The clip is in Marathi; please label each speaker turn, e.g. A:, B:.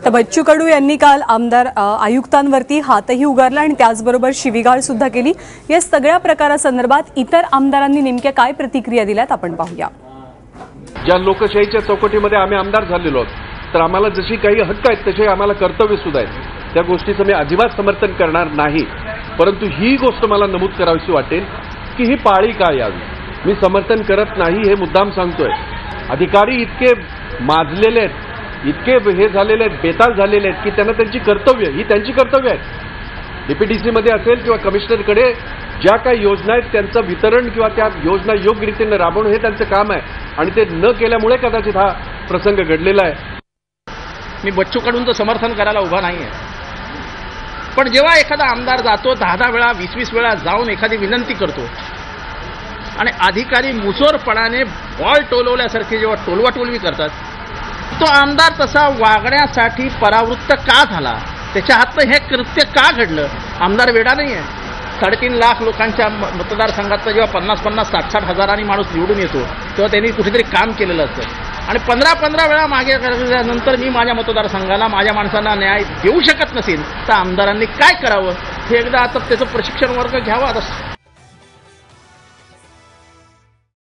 A: तर बच्चू कडू यांनी काल आमदार आयुक्तांवरती हातही उगारला आणि त्याचबरोबर शिवीगाळ सुद्धा केली। या सगळ्या प्रकारासंदर्भात इतर आमदारांनी नेमक्या काय प्रतिक्रिया दिल्यात आपण पाहूया।
B: ज्या लोकशाहीच्या चौकटीमध्ये आम्ही आमदार झालेलो आहोत तर आम्हाला जशी काही हक्क आहेत तसे आम्हाला कर्तव्य सुद्धा आहेत। त्या गोष्टीचं मी अजिबात समर्थन करणार नाही, परंतु ही गोष्ट मला नमूद करावीशी वाटेल की ही पाळी का यावी। मी समर्थन करत नाही हे मुद्दाम सांगतोय। अधिकारी इतके माजलेले आहेत, इतके हे झालेले आहेत, बेताल झालेले आहेत की त्यांना त्यांची कर्तव्य आहेत। डीपीडीसी मध्ये असेल किंवा कमिशनरकडे ज्या काही योजना आहेत त्यांचं वितरण किंवा त्या योजना योग्य रीतीने राबवणं हे त्यांचं काम आहे आणि ते न केल्यामुळे कदाचित हा प्रसंग घडलेला आहे।
C: मी बच्चू कडूंचं समर्थन करायला उभा नाहीये, पण जेव्हा एखादा आमदार जातो 10 वेळा 20 वेळा जाऊन एखादी विनंती करतो आणि अधिकारी मुसोरपणाने बॉल टोलवल्यासारखी जेव्हा टोलवाटोलवी करतात, तो आमदार तसा वागण्यासाठी परावृत्त का झाला, त्याच्या हातनं हे कृत्य का घडलं। आमदार वेडा नाही आहे। 3.5 लाख लोकांच्या मतदारसंघातनं जेव्हा 50-50, 60-60 हजारांनी माणूस निवडून येतो तेव्हा त्यांनी कुठेतरी काम केलेलं असतं आणि 15 वेळा मागे गेल्यानंतर मी माझ्या मतदारसंघाला माझ्या माणसांना न्याय देऊ शकत नसेल तर आमदारांनी काय करावं हे एकदा आता त्याचं प्रशिक्षण वर्ग घ्यावा।